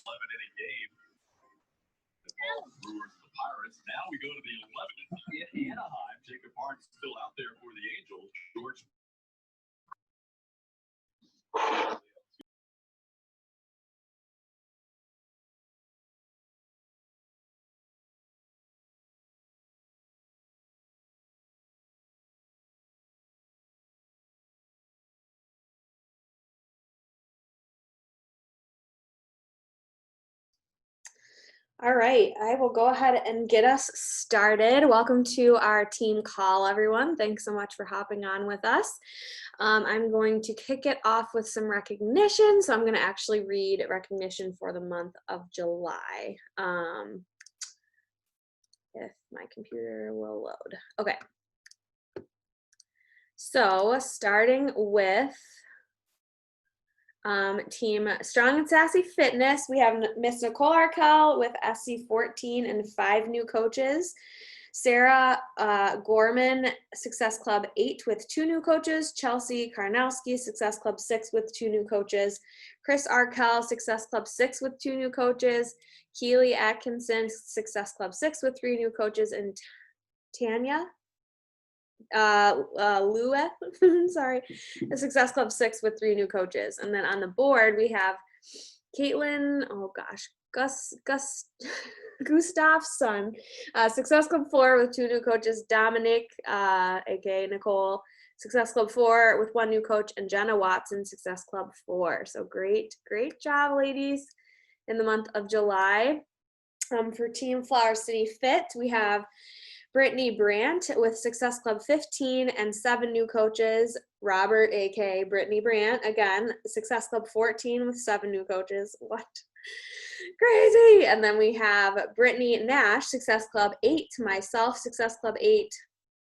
in a game. The Brewers and the Pirates. Now we go to the 11th in Anaheim. Jacob Barnes still out there for the Angels. George. All right, I will go ahead and get us started. Welcome to our team call, everyone. Thanks so much for hopping on with us. I'm going to kick it off with some recognition. So I'm going to actually read recognition for the month of July. If my computer will load. Okay. So starting with Team Strong and Sassy Fitness, we have Miss Nicolle Arkell with SC14 and 5 new coaches. Sarah Gorman, Success Club 8 with 2 new coaches. Chelsea Karnowski, Success Club 6 with 2 new coaches. Chris Arkell, Success Club 6 with 2 new coaches. Keely Atkinson, Success Club 6 with 3 new coaches. And Tanya Lua, sorry, the Success Club 6 with 3 new coaches. And then on the board we have Caitlin, Gustafson, Success Club 4 with 2 new coaches. Dominic, aka Nicolle, Success Club 4 with 1 new coach, and Jenna Watson, Success Club 4. So great job, ladies, in the month of July. For Team Flower City Fit, we have Brittany Brandt with Success Club 15 and 7 new coaches. Robert, aka Brittany Brandt, again, Success Club 14 with 7 new coaches. What? Crazy. And then we have Brittany Nash, Success Club 8, myself, Success Club 8.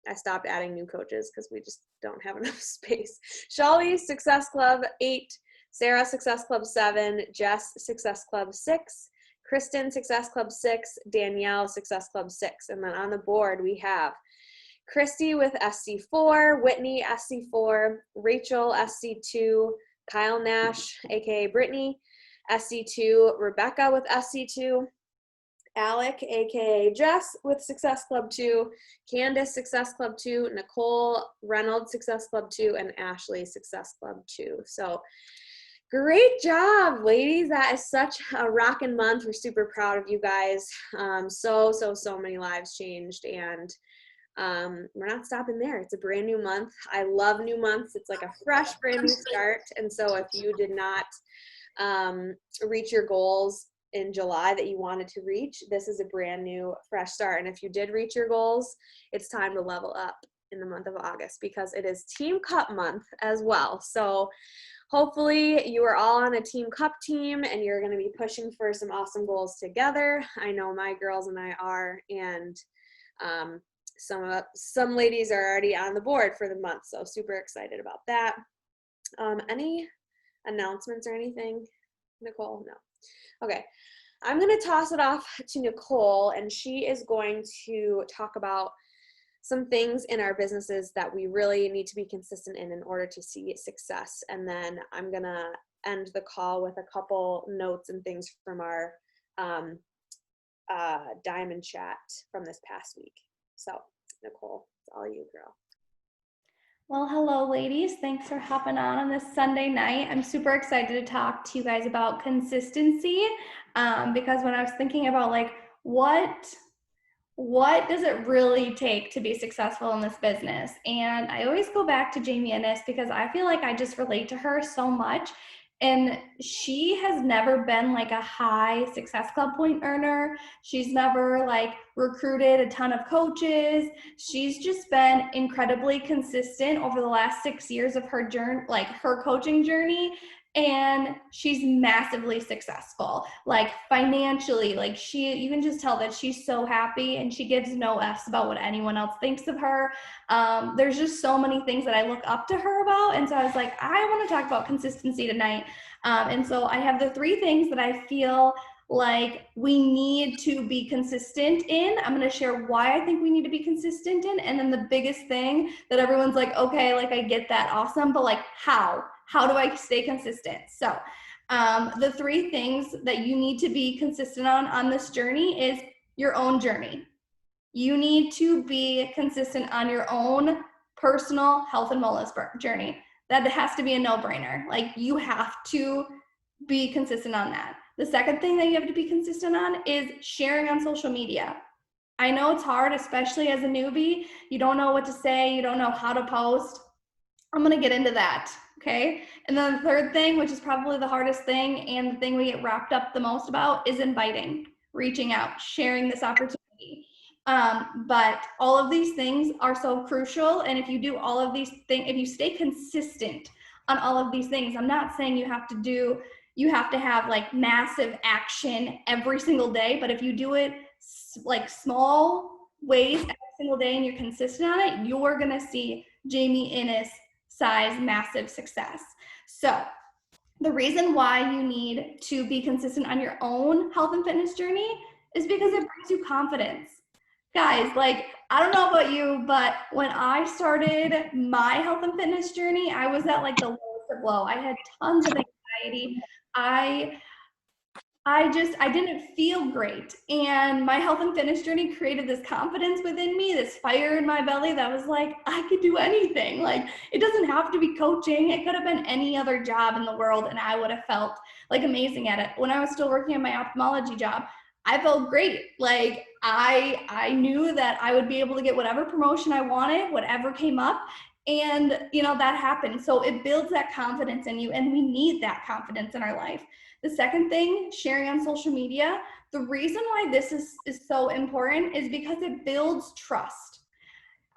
I stopped adding new coaches because we just don't have enough space. Shawley, Success Club 8, Sarah, Success Club 7, Jess, Success Club 6, Kristen, Success Club 6, Danielle, Success Club 6. And then on the board, we have Christy with SC4, Whitney, SC4, Rachel, SC2, Kyle Nash, aka Brittany, SC2, Rebecca with SC2, Alec, aka Jess, with Success Club 2, Candace, Success Club 2, Nicolle Reynolds, Success Club 2, and Ashley, Success Club 2. So great job, ladies. That is such a rockin' month. We're super proud of you guys. So many lives changed, and we're not stopping there. It's a brand new month. I love new months. It's like a fresh, brand new start. And so if you did not reach your goals in July that you wanted to reach, this is a brand new, fresh start. And if you did reach your goals, it's time to level up in the month of August, because it is Team Cup month as well. So hopefully you are all on a Team Cup team and you're going to be pushing for some awesome goals together. I know my girls and I are, and some ladies are already on the board for the month, so super excited about that. Any announcements or anything, Nicolle? No. Okay, I'm going to toss it off to Nicolle, and she is going to talk about some things in our businesses that we really need to be consistent in order to see success. And then I'm going to end the call with a couple notes and things from our diamond chat from this past week. So Nicolle, it's all you, girl. Well, hello, ladies. Thanks for hopping on this Sunday night. I'm super excited to talk to you guys about consistency, because when I was thinking about like what does it really take to be successful in this business, and I always go back to Jamie Ennis because I feel like I just relate to her so much. And she has never been like a high Success Club point earner. She's never like recruited a ton of coaches. She's just been incredibly consistent over the last 6 years of her journey, like her coaching journey. And she's massively successful, like financially, like you can just tell that she's so happy and she gives no F's about what anyone else thinks of her. There's just so many things that I look up to her about. And so I was like, I want to talk about consistency tonight. And so I have the 3 things that I feel like we need to be consistent in. I'm going to share why I think we need to be consistent in. And then the biggest thing that everyone's like, okay, like I get that, awesome. But like how do I stay consistent? So The 3 things that you need to be consistent on this journey is your own journey. You need to be consistent on your own personal health and wellness journey. That has to be a no-brainer. Like, you have to be consistent on that. The second thing that you have to be consistent on is sharing on social media. I know it's hard, especially as a newbie. You don't know what to say. You don't know how to post. I'm going to get into that. Okay. And then the third thing, which is probably the hardest thing and the thing we get wrapped up the most about, is inviting, reaching out, sharing this opportunity. But all of these things are so crucial. And if you do all of these things, if you stay consistent on all of these things, I'm not saying you have to have like massive action every single day, but if you do it like small ways every single day and you're consistent on it, you're going to see Jamie Innes size massive success. So the reason why you need to be consistent on your own health and fitness journey is because it brings you confidence. Guys, like, I don't know about you, but when I started my health and fitness journey, I was at like the lowest of low. I had tons of anxiety. I didn't feel great. And my health and fitness journey created this confidence within me, this fire in my belly that was like, I could do anything. Like, it doesn't have to be coaching. It could have been any other job in the world, and I would have felt like amazing at it. When I was still working at my ophthalmology job, I felt great. Like, I knew that I would be able to get whatever promotion I wanted, whatever came up. And, you know, that happened. So it builds that confidence in you, and we need that confidence in our life. The second thing, sharing on social media, the reason why this is so important is because it builds trust.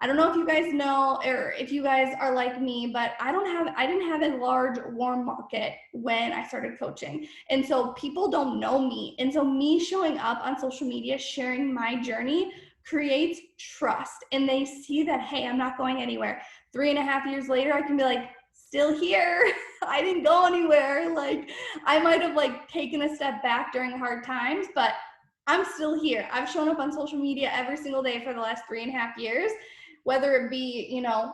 I don't know if you guys know, or if you guys are like me, but I didn't have a large warm market when I started coaching. And so people don't know me. And so me showing up on social media, sharing my journey, creates trust. And they see that, hey, I'm not going anywhere. 3.5 years later, I can be like, still here. I didn't go anywhere. Like, I might have like taken a step back during hard times, but I'm still here. I've shown up on social media every single day for the last 3.5 years, whether it be, you know,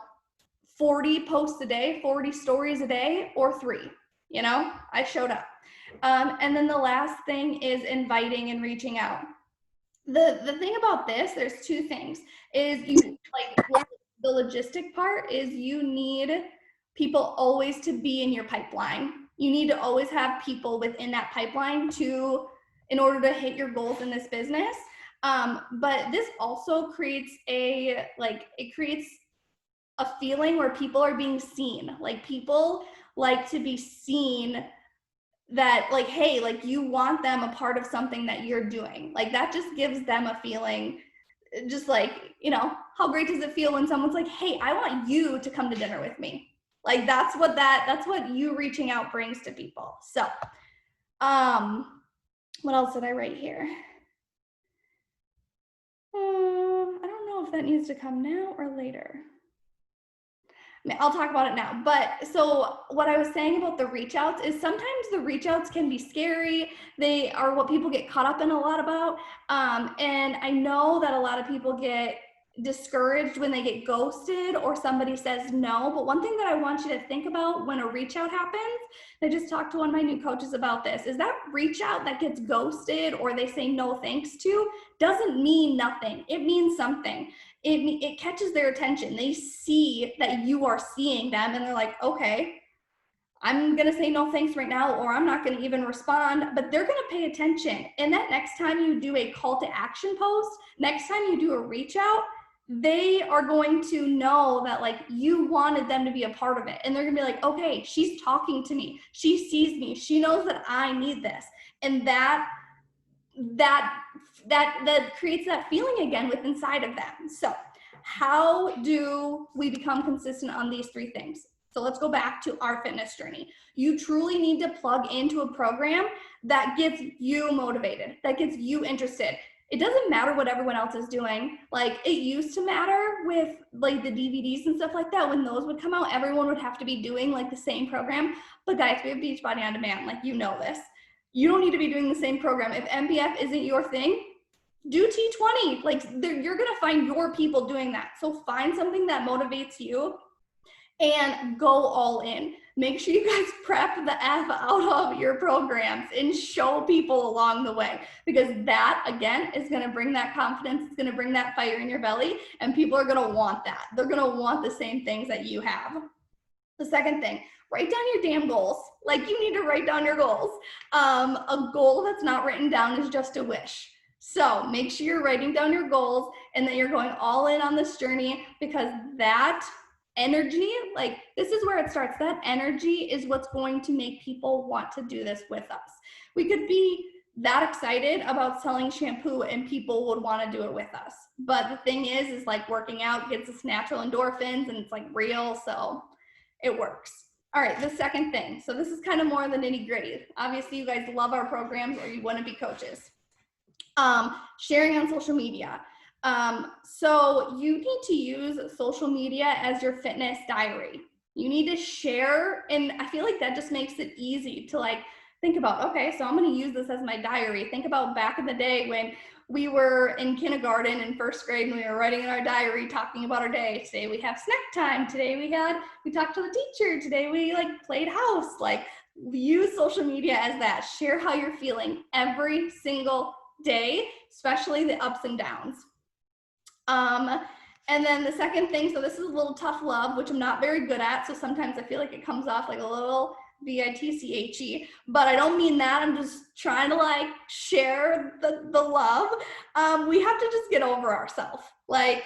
40 posts a day, 40 stories a day, or 3, you know, I showed up. And then the last thing is inviting and reaching out. The thing about this, there's 2 things, is you like the logistic part is you need people always to be in your pipeline. You need to always have people within that pipeline in order to hit your goals in this business. But this also creates it creates a feeling where people are being seen. Like, people like to be seen, that like, hey, like, you want them a part of something that you're doing. Like, that just gives them a feeling, just like, you know, how great does it feel when someone's like, hey, I want you to come to dinner with me. Like, that's what you reaching out brings to people. So, what else did I write here? I don't know if that needs to come now or later. I'll talk about it now. But so what I was saying about the reach outs is sometimes the reach outs can be scary. They are what people get caught up in a lot about. And I know that a lot of people get discouraged when they get ghosted or somebody says no. But one thing that I want you to think about when a reach out happens, I just talked to one of my new coaches about this, is that reach out that gets ghosted or they say no thanks to doesn't mean nothing. It means something. It catches their attention. They see that you are seeing them and they're like, okay, I'm going to say no thanks right now, or I'm not going to even respond, but they're going to pay attention. And that next time you do a call to action post, next time you do a reach out, they are going to know that like you wanted them to be a part of it. And they're going to be like, okay, she's talking to me. She sees me. She knows that I need this. And that creates that feeling again with inside of them. So how do we become consistent on these 3 things? So let's go back to our fitness journey. You truly need to plug into a program that gets you motivated, that gets you interested. It doesn't matter what everyone else is doing. Like, it used to matter with like the DVDs and stuff like that. When those would come out, everyone would have to be doing like the same program. But guys, we have Beachbody On Demand. Like, you know this. You don't need to be doing the same program. If MPF isn't your thing, do T20. Like, you're going to find your people doing that. So find something that motivates you and go all in. Make sure you guys prep the F out of your programs and show people along the way, because that, again, is going to bring that confidence. It's going to bring that fire in your belly, and people are going to want that. They're going to want the same things that you have. The second thing, write down your damn goals. Like, you need to write down your goals. A goal that's not written down is just a wish. So make sure you're writing down your goals and that you're going all in on this journey, because that energy, like, this is where it starts. That energy is what's going to make people want to do this with us. We could be that excited about selling shampoo and people would want to do it with us. But the thing is like, working out gets us natural endorphins and it's like real, so it works. All right, the second thing. So this is kind of more the nitty gritty. Obviously you guys love our programs or you want to be coaches. Sharing on social media. So you need to use social media as your fitness diary. You need to share, and I feel like that just makes it easy to like think about, okay, so I'm going to use this as my diary. Think about back in the day when we were in kindergarten and first grade and we were writing in our diary, talking about our day. Today we have snack time. Today we talked to the teacher. Today we like played house. Like, use social media as that. Share how you're feeling every single day, especially the ups and downs. And then the second thing, so this is a little tough love, which I'm not very good at. So sometimes I feel like it comes off like a little bitchy, but I don't mean that. I'm just trying to like share the love. We have to just get over ourselves. Like,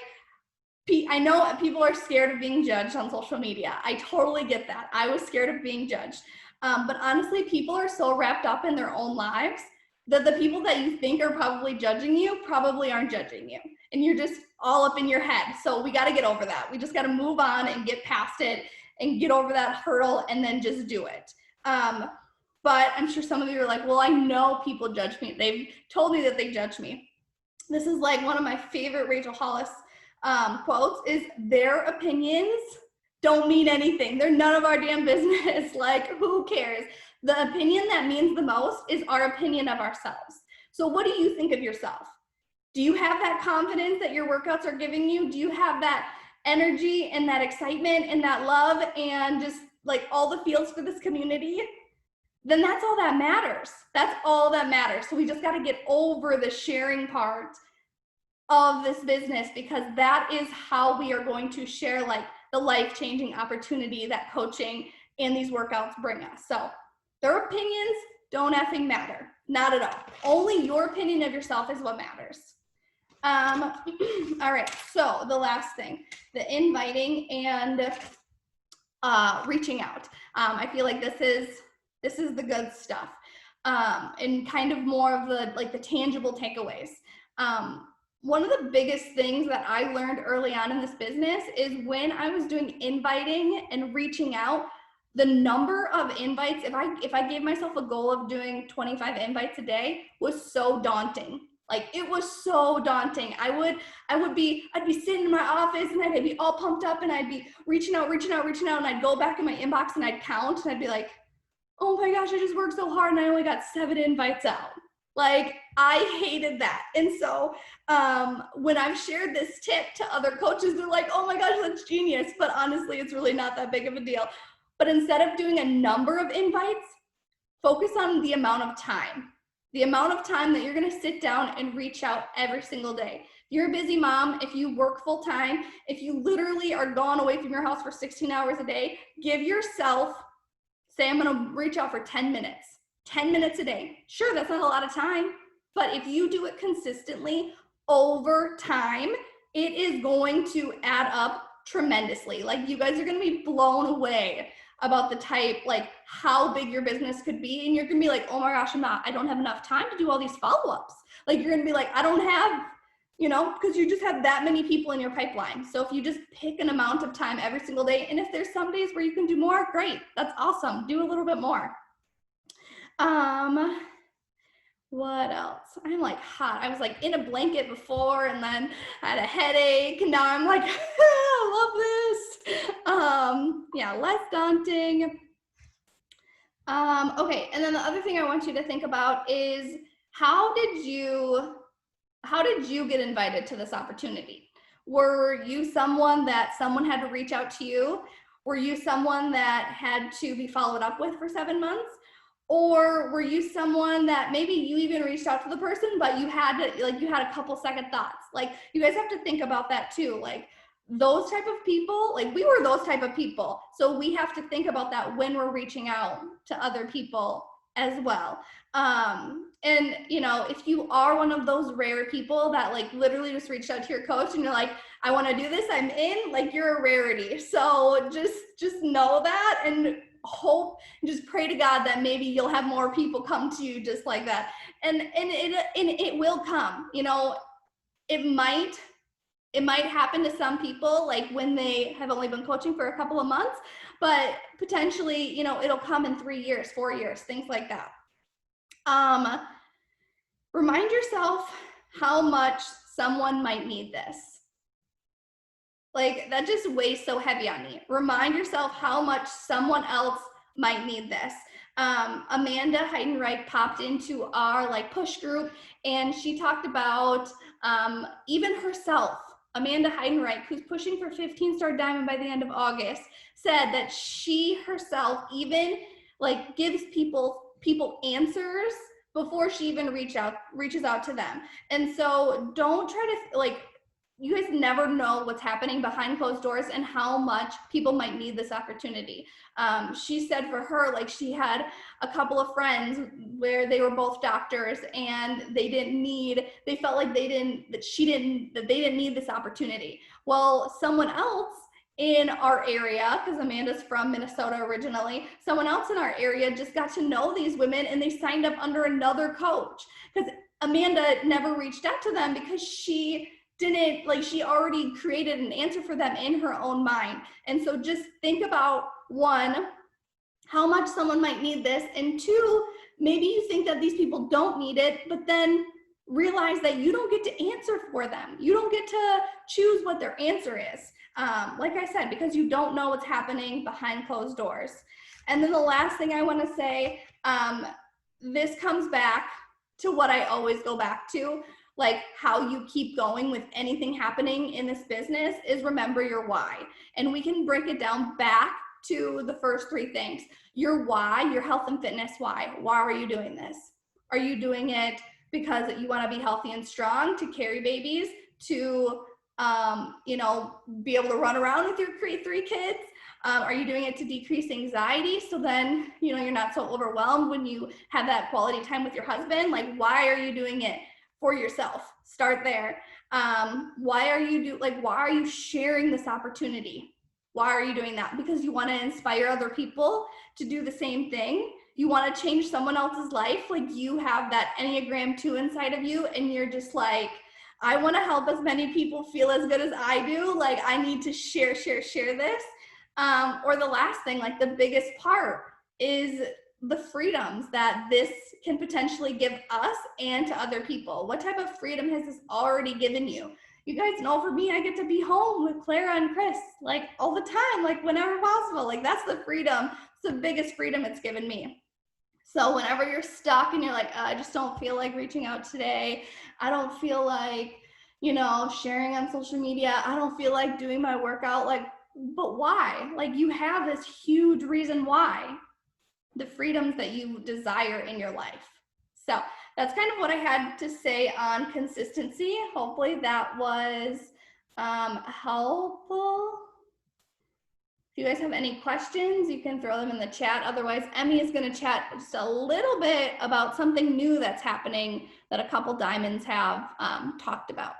I know people are scared of being judged on social media. I totally get that. I was scared of being judged. But honestly, people are so wrapped up in their own lives that the people that you think are probably judging you probably aren't judging you. And you're just all up in your head. So we got to get over that. We just got to move on and get past it and get over that hurdle and then just do it. But I'm sure some of you are like, well, I know people judge me. They've told me that they judge me. This is like one of my favorite Rachel Hollis quotes is, their opinions don't mean anything. They're none of our damn business. Like, who cares? The opinion that means the most is our opinion of ourselves. So what do you think of yourself? Do you have that confidence that your workouts are giving you? Do you have that energy and that excitement and that love and just like all the feels for this community? Then that's all that matters. That's all that matters. So we just got to get over the sharing part of this business, because that is how we are going to share like the life-changing opportunity that coaching and these workouts bring us. So their opinions don't effing matter. Not at all. Only your opinion of yourself is what matters. All right, so the last thing, the inviting and reaching out. I feel like this is the good stuff, and kind of more of the like the tangible takeaways. One of the biggest things that I learned early on in this business is when I was doing inviting and reaching out, the number of invites, if I gave myself a goal of doing 25 invites a day, was so daunting. Like, it was so daunting. I'd be sitting in my office and I'd be all pumped up and I'd be reaching out, and I'd go back in my inbox and I'd count and I'd be like, oh my gosh, I just worked so hard and I only got 7 invites out. Like, I hated that. And so when I've shared this tip to other coaches, they're like, oh my gosh, that's genius. But honestly, it's really not that big of a deal. But instead of doing a number of invites, focus on the amount of time. The amount of time that you're going to sit down and reach out every single day. If you're a busy mom, if you work full time, if you literally are gone away from your house for 16 hours a day, give yourself, say I'm going to reach out for 10 minutes. 10 minutes a day. Sure, that's not a lot of time, but if you do it consistently over time, it is going to add up tremendously. Like, you guys are going to be blown away about the type, like how big your business could be. And you're going to be like, oh my gosh, I don't have enough time to do all these follow-ups. Like, you're going to be like, I don't have, because you just have that many people in your pipeline. So if you just pick an amount of time every single day, and if there's some days where you can do more, great. That's awesome. Do a little bit more. What else? I'm like hot. I was like in a blanket before and then I had a headache, and now I'm like, I love this. Yeah, less daunting. Okay, and then the other thing I want you to think about is how did you get invited to this opportunity? Were you someone that someone had to reach out to you? Were you someone that had to be followed up with for 7 months? Or were you someone that maybe you even reached out to the person, but you had to, like, you had a couple second thoughts? Like, you guys have to think about that too. Like, those type of people, like, we were those type of people. So we have to think about that when we're reaching out to other people as well. And you know, if you are one of those rare people that like literally just reached out to your coach and you're like, I want to do this, I'm in, like, you're a rarity. So just know that, and hope, and just pray to God that maybe you'll have more people come to you just like that. And it will come, you know. It might happen to some people, like when they have only been coaching for a couple of months, but potentially, you know, it'll come in 3 years, 4 years, things like that. Remind yourself how much someone might need this. Like, that just weighs so heavy on me. Remind yourself how much someone else might need this. Amanda Heidenreich popped into our like push group, and she talked about even herself. Amanda Heidenreich, who's pushing for 15-star diamond by the end of August, said that she herself even like gives people answers before she even reaches out to them. And so don't try to, like, you guys never know what's happening behind closed doors and how much people might need this opportunity. She said for her, like, she had a couple of friends where they were both doctors, and they felt like they didn't need this opportunity. Well, someone else in our area, because Amanda's from Minnesota originally, someone else in our area just got to know these women, and they signed up under another coach, because Amanda never reached out to them because she didn't, like, she already created an answer for them in her own mind. And so just think about, one, how much someone might need this, and two, maybe you think that these people don't need it, but then realize that you don't get to answer for them. You don't get to choose what their answer is. Like I said, because you don't know what's happening behind closed doors. And then the last thing I want to say, this comes back to what I always go back to, like how you keep going with anything happening in this business, is remember your why. And we can break it down back to the first 3 things. Your why, your health and fitness why. Why are you doing this? Are you doing it because you want to be healthy and strong, to carry babies, to you know, be able to run around with your 3 kids? Are you doing it to decrease anxiety, so then, you know, you're not so overwhelmed when you have that quality time with your husband? Like, why are you doing it? For yourself. Start there. Why are you sharing this opportunity? Why are you doing that? Because you want to inspire other people to do the same thing. You want to change someone else's life. Like, you have that Enneagram 2 inside of you, and you're just like, I want to help as many people feel as good as I do. Like, I need to share this. Or the last thing, like the biggest part, is the freedoms that this can potentially give us and to other people. What type of freedom has this already given you? You guys know, for me, I get to be home with Clara and Chris, like, all the time, like, whenever possible. Like, that's the freedom. It's the biggest freedom it's given me. So whenever you're stuck and you're like, I just don't feel like reaching out today, I don't feel like, you know, sharing on social media, I don't feel like doing my workout, like, but why? Like, you have this huge reason why. The freedoms that you desire in your life. So that's kind of what I had to say on consistency. Hopefully that was helpful. If you guys have any questions, you can throw them in the chat. Otherwise, Emmi is going to chat just a little bit about something new that's happening that a couple diamonds have talked about.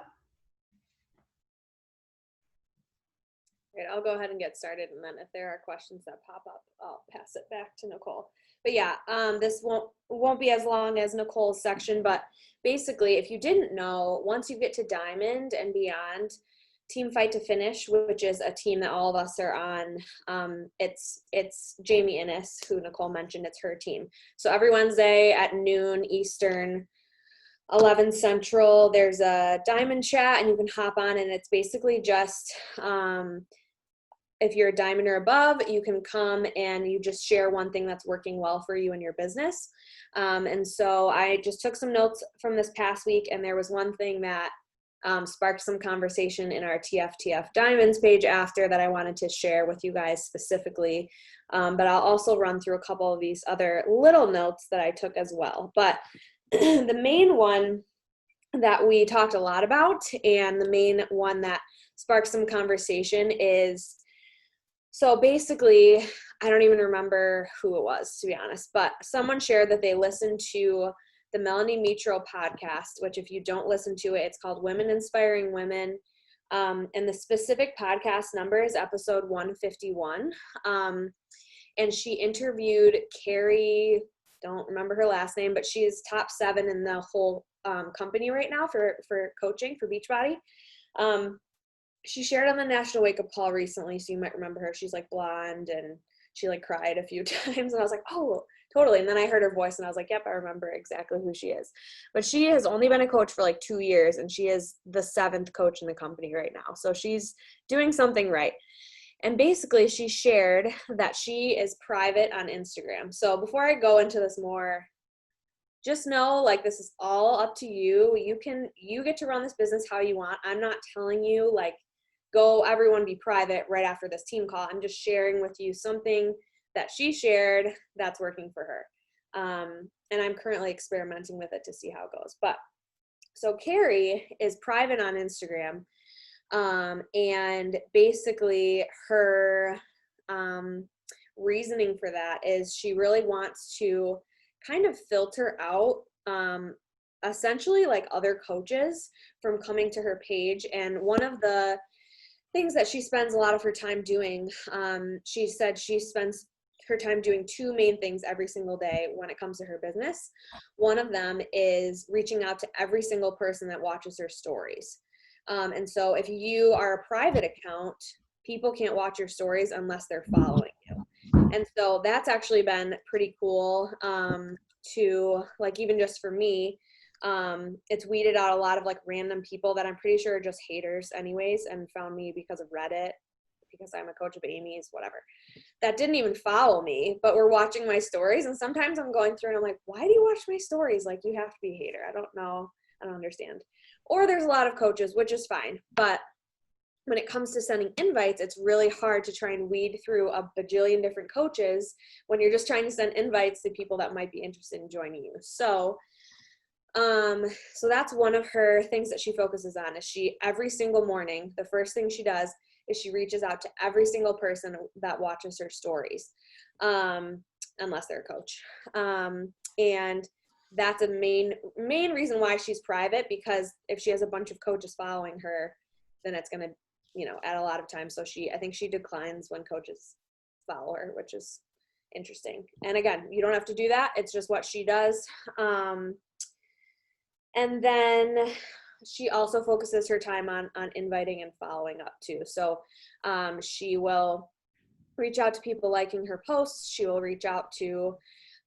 Great, I'll go ahead and get started, and then if there are questions that pop up, I'll pass it back to Nicolle. But yeah, this won't be as long as Nicolle's section, but basically, if you didn't know, once you get to Diamond and beyond, Team Fight to Finish, which is a team that all of us are on, it's Jamie Innes, who Nicolle mentioned, it's her team. So every Wednesday at noon Eastern, 11 Central, there's a Diamond chat, and you can hop on, and it's basically just, if you're a diamond or above, you can come and you just share one thing that's working well for you in your business. And so I just took some notes from this past week, and there was one thing that sparked some conversation in our TFTF Diamonds page after that I wanted to share with you guys specifically. But I'll also run through a couple of these other little notes that I took as well. But the main one that we talked a lot about, and the main one that sparked some conversation is, so basically, I don't even remember who it was, to be honest, but someone shared that they listened to the Melanie Mitro podcast, which if you don't listen to it, it's called Women Inspiring Women. And the specific podcast number is episode 151. And she interviewed Carrie, don't remember her last name, but she's top 7 in the whole company right now for coaching for Beachbody. She shared on the National Wake Up Call recently, so you might remember her. She's like blonde and she like cried a few times, and I was like, oh, totally. And then I heard her voice and I was like, yep, I remember exactly who she is. But she has only been a coach for like 2 years, and she is the 7th coach in the company right now. So she's doing something right. And basically she shared that she is private on Instagram. So before I go into this more, just know, like, this is all up to you. You get to run this business how you want. I'm not telling you, like, go everyone be private right after this team call. I'm just sharing with you something that she shared that's working for her. And I'm currently experimenting with it to see how it goes. But so Carrie is private on Instagram. And basically her reasoning for that is she really wants to kind of filter out essentially like other coaches from coming to her page. And one of the things that she spends a lot of her time doing, she said she spends her time doing 2 main things every single day when it comes to her business. One of them is reaching out to every single person that watches her stories. And so if you are a private account, people can't watch your stories unless they're following you. And so that's actually been pretty cool to, like, even just for me, it's weeded out a lot of like random people that I'm pretty sure are just haters anyways and found me because of Reddit, because I'm a coach of Amy's, whatever, that didn't even follow me, but were watching my stories. And sometimes I'm going through and I'm like, why do you watch my stories? Like, you have to be a hater. I don't know. I don't understand. Or there's a lot of coaches, which is fine. But when it comes to sending invites, it's really hard to try and weed through a bajillion different coaches when you're just trying to send invites to people that might be interested in joining you. So that's one of her things that she focuses on, is she, every single morning, the first thing she does is she reaches out to every single person that watches her stories, unless they're a coach. And that's a main reason why she's private, because if she has a bunch of coaches following her, then it's going to, add a lot of time. So I think she declines when coaches follow her, which is interesting. And again, you don't have to do that. It's just what she does. And then she also focuses her time on inviting and following up too. So she will reach out to people liking her posts. She will reach out to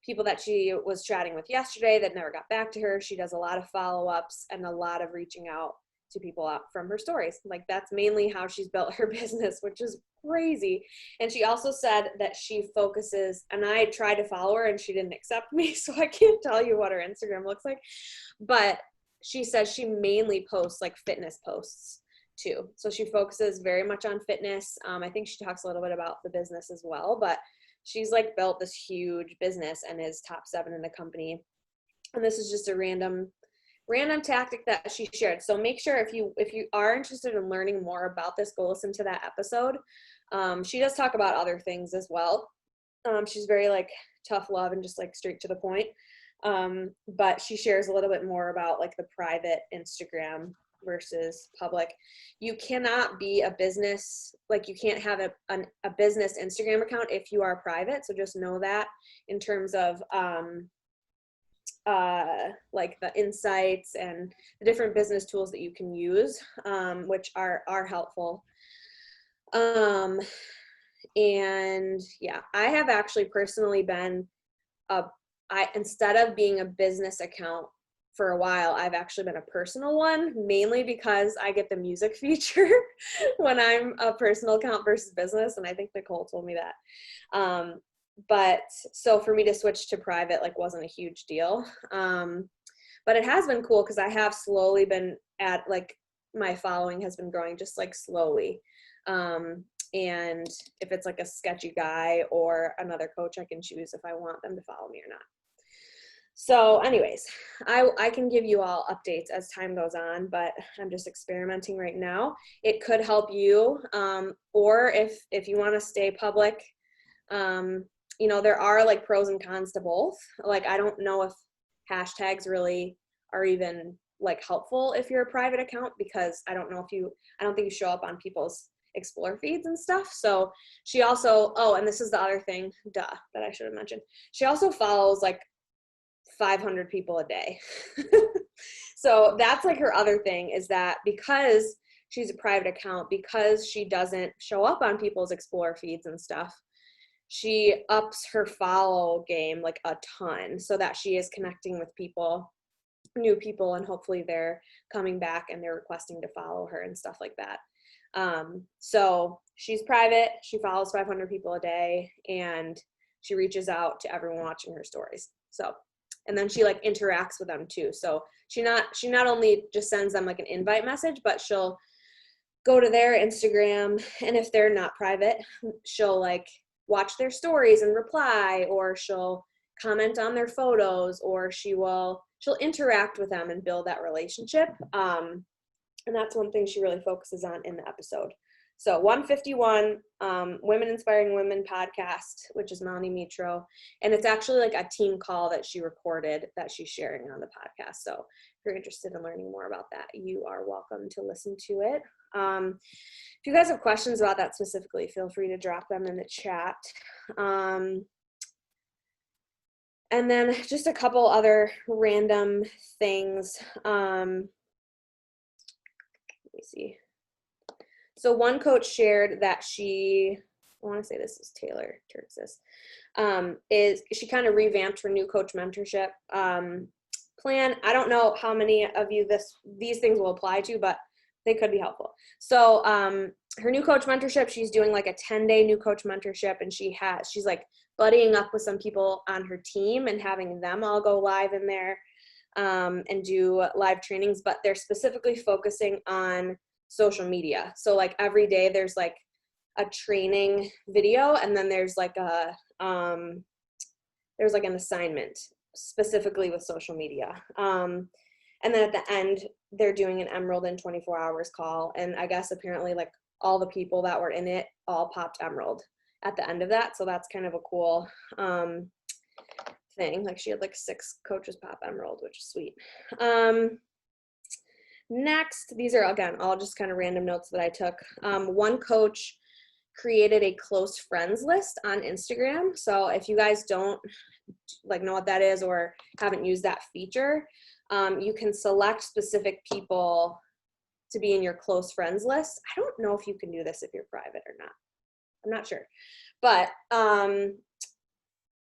people that she was chatting with yesterday that never got back to her. She does a lot of follow-ups and a lot of reaching out to people out from her stories. Like, that's mainly how she's built her business, which is crazy. And she also said that she focuses, and I tried to follow her and she didn't accept me, so I can't tell you what her Instagram looks like, but she says she mainly posts like fitness posts too. So she focuses very much on fitness. I think she talks a little bit about the business as well, but she's like built this huge business and is top 7 in the company. And this is just a random tactic that she shared. So make sure if you are interested in learning more about this, go listen to that episode. She does talk about other things as well. She's very like tough love and just like straight to the point. But she shares a little bit more about like the private Instagram versus public. You cannot be a business, like you can't have a business Instagram account if you are private. So just know that in terms of like the insights and the different business tools that you can use, which are helpful. And yeah, I have actually personally been instead of being a business account for a while, I've actually been a personal one, mainly because I get the music feature when I'm a personal account versus business. And I think Nicolle told me that. But so for me to switch to private, like, wasn't a huge deal. But it has been cool because I have slowly been my following has been growing just like slowly. And if it's like a sketchy guy or another coach, I can choose if I want them to follow me or not. So anyways, I can give you all updates as time goes on, but I'm just experimenting right now. It could help you, or if you want to stay public, you know, there are like pros and cons to both. Like, I don't know if hashtags really are even like helpful if you're a private account, because I don't think you show up on people's explore feeds and stuff. So she also, oh, and this is the other thing, that I should have mentioned. She also follows like 500 people a day. So that's like her other thing, is that because she's a private account, because she doesn't show up on people's explore feeds and stuff, she ups her follow game like a ton, so that she is connecting with people, new people, and hopefully they're coming back and they're requesting to follow her and stuff like that. So she's private, she follows 500 people a day, and she reaches out to everyone watching her stories. So, and then she like interacts with them too. So she not only just sends them like an invite message, but she'll go to their Instagram, and if they're not private, she'll like watch their stories and reply, or she'll comment on their photos, or she'll interact with them and build that relationship. And that's one thing she really focuses on in the episode. So 151, Women Inspiring Women podcast, which is Melanie Mitro. And it's actually like a team call that she recorded that she's sharing on the podcast. So if you're interested in learning more about that, you are welcome to listen to it. If you guys have questions about that specifically, feel free to drop them in the chat. And then just a couple other random things. Let me see. So one coach shared that I want to say this is Taylor Turksis, she kind of revamped her new coach mentorship plan. I don't know how many of you these things will apply to, but they could be helpful. So her new coach mentorship, she's doing like a 10-day new coach mentorship, and she's like buddying up with some people on her team and having them all go live in there and do live trainings, but they're specifically focusing on social media. So like every day there's like a training video, and then there's like an assignment specifically with social media. And then at the end, they're doing an Emerald in 24 hours call. And I guess apparently like all the people that were in it all popped Emerald at the end of that. So that's kind of a cool thing. Like she had like 6 coaches pop Emerald, which is sweet. Next, these are, again, all just kind of random notes that I took. One coach created a close friends list on Instagram. So if you guys don't like know what that is or haven't used that feature, you can select specific people to be in your close friends list. I don't know if you can do this if you're private or not. I'm not sure. But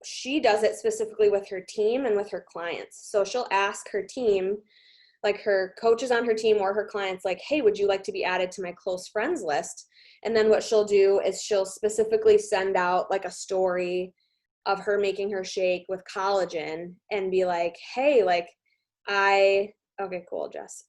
she does it specifically with her team and with her clients. So she'll ask her team, like her coaches on her team or her clients, like, hey, would you like to be added to my close friends list? And then what she'll do is she'll specifically send out like a story of her making her shake with collagen and be like, hey, like okay, cool, Jess.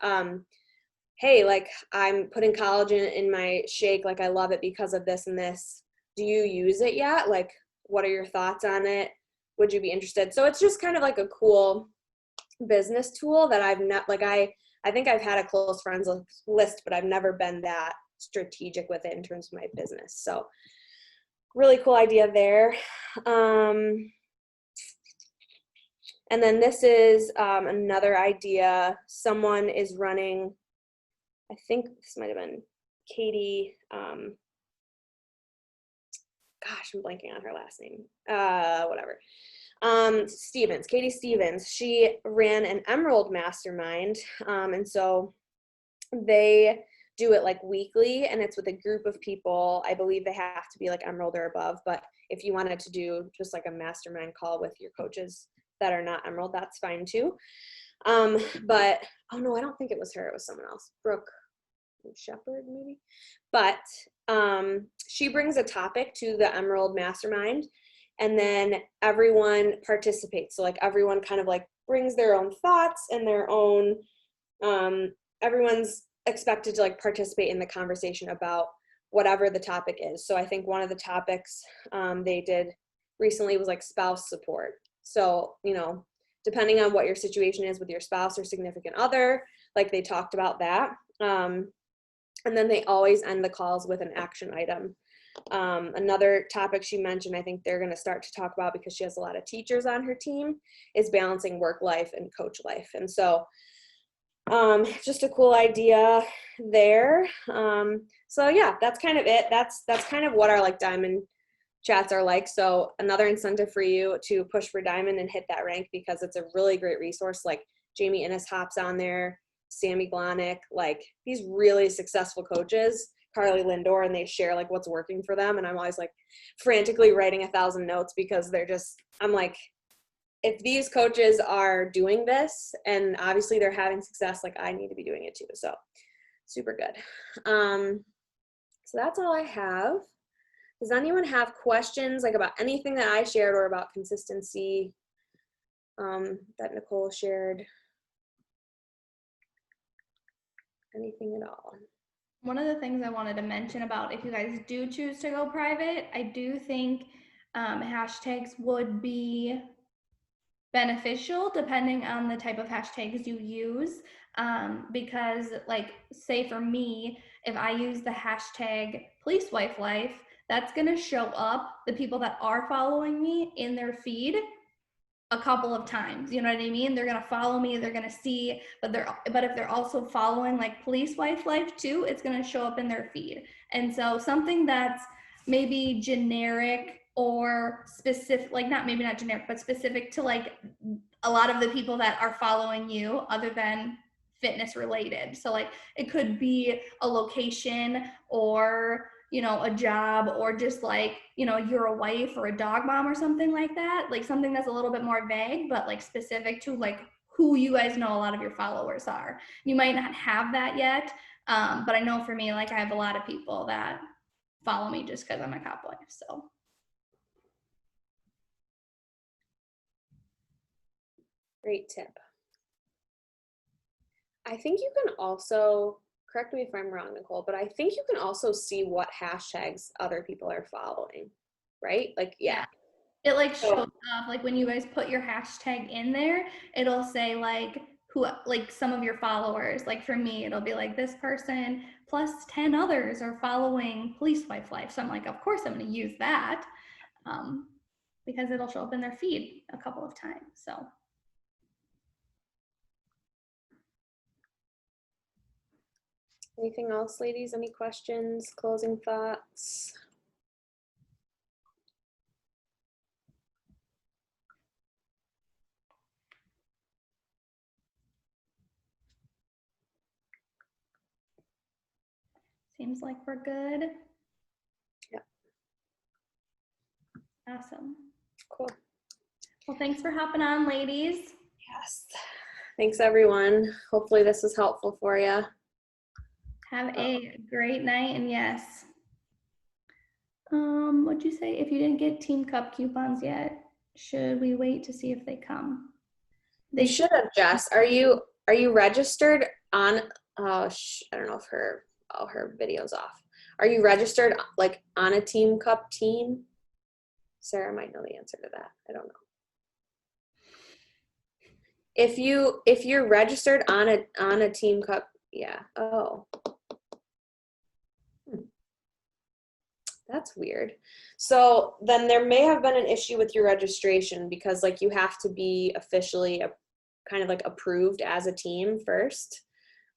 Hey, like I'm putting collagen in my shake. Like I love it because of this and this. Do you use it yet? Like, what are your thoughts on it? Would you be interested? So it's just kind of like a cool business tool that I've not, like I think I've had a close friends list, but I've never been that strategic with it in terms of my business. So really cool idea there. And then this is another idea. Someone is running, I think this might have been Katie, gosh, I'm blanking on her last name, whatever. Katie Stevens, she ran an Emerald Mastermind, and so they do it like weekly, and it's with a group of people. I believe they have to be like Emerald or above, but if you wanted to do just like a mastermind call with your coaches that are not Emerald, that's fine too. But, oh no, I don't think it was her, it was someone else, Brooke Shepherd maybe. But she brings a topic to the Emerald Mastermind, and then everyone participates. So like everyone kind of like brings their own thoughts and their own, everyone's expected to like participate in the conversation about whatever the topic is. So I think one of the topics they did recently was like spouse support. So, you know, depending on what your situation is with your spouse or significant other, like they talked about that. And then they always end the calls with an action item. Another topic she mentioned, I think they're going to start to talk about because she has a lot of teachers on her team, is balancing work life and coach life. And so just a cool idea there. So yeah, that's kind of it. That's kind of what our like diamond chats are like. So another incentive for you to push for diamond and hit that rank, because it's a really great resource. Like Jamie Innes hops on there, Sammy Glonick, like these really successful coaches, Carly Lindor, and they share like what's working for them. And I'm always like frantically writing 1,000 notes because they're just, I'm like, if these coaches are doing this and obviously they're having success, like I need to be doing it too. So super good. So that's all I have. Does anyone have questions like about anything that I shared or about consistency that Nicolle shared? Anything at all? One of the things I wanted to mention about if you guys do choose to go private, I do think hashtags would be beneficial depending on the type of hashtags you use, because like say for me, if I use the hashtag police wife life, that's going to show up the people that are following me in their feed a couple of times. You know what I mean? They're going to follow me, they're going to see, but if they're also following like police wife life too, it's going to show up in their feed. And so something that's maybe generic or specific, like not generic, but specific to like a lot of the people that are following you other than fitness related. So like it could be a location or, you know, a job, or just like, you know, you're a wife or a dog mom or something like that, like something that's a little bit more vague, but like specific to like who you guys know a lot of your followers are. You might not have that yet, but I know for me, like I have a lot of people that follow me just because I'm a cop wife. So Great tip. I think you can also, correct me if I'm wrong, Nicolle, but I think you can also see what hashtags other people are following, right? Like, yeah. It like shows up, like when you guys put your hashtag in there, it'll say like who, like some of your followers, like for me, it'll be like this person plus 10 others are following police wife life. So I'm like, of course I'm going to use that, because it'll show up in their feed a couple of times. So. Anything else, ladies? Any questions? Closing thoughts? Seems like we're good. Yeah. Awesome. Cool. Well, thanks for hopping on, ladies. Yes. Thanks, everyone. Hopefully this was helpful for you. Have a great night, and yes. What'd you say? If you didn't get Team Cup coupons yet, should we wait to see if they come? They should have, Jess. Are you registered on, I don't know if her video's off. Are you registered like on a Team Cup team? Sarah might know the answer to that. I don't know. If you're registered on a Team Cup, yeah. Oh. That's weird. So then there may have been an issue with your registration, because like you have to be officially kind of like approved as a team first.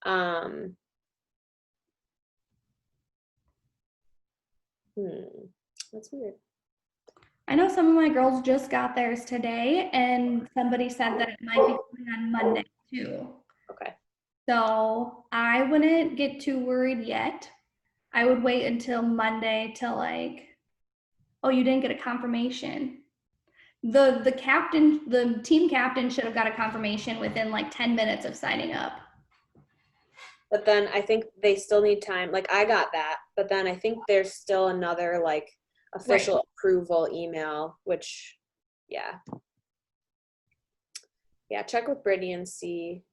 That's weird. I know some of my girls just got theirs today, and somebody said that it might be coming on Monday too. Okay. So I wouldn't get too worried yet. I would wait until Monday to like, oh, you didn't get a confirmation. The team captain should have got a confirmation within like 10 minutes of signing up. But then I think they still need time. Like I got that, but then I think there's still another like official approval email, which, yeah. Yeah, check with Brittany and see.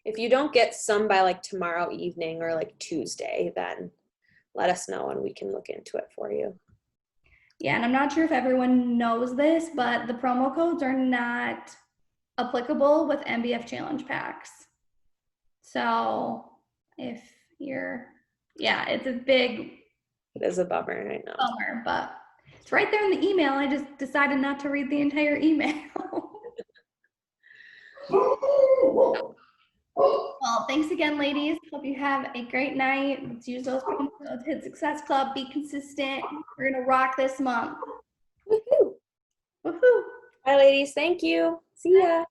If you don't get some by like tomorrow evening or like Tuesday, then let us know and we can look into it for you. Yeah, and I'm not sure if everyone knows this, but the promo codes are not applicable with MBF challenge packs. So if you're, yeah, it's a big It is a bummer, I know. bummer, but it's right there in the email. I just decided not to read the entire email. Well, thanks again, ladies. Hope you have a great night. Let's use those promo codes. Hit Success Club. Be consistent. We're gonna rock this month. Woohoo! Woohoo! Bye, ladies. Thank you. See ya.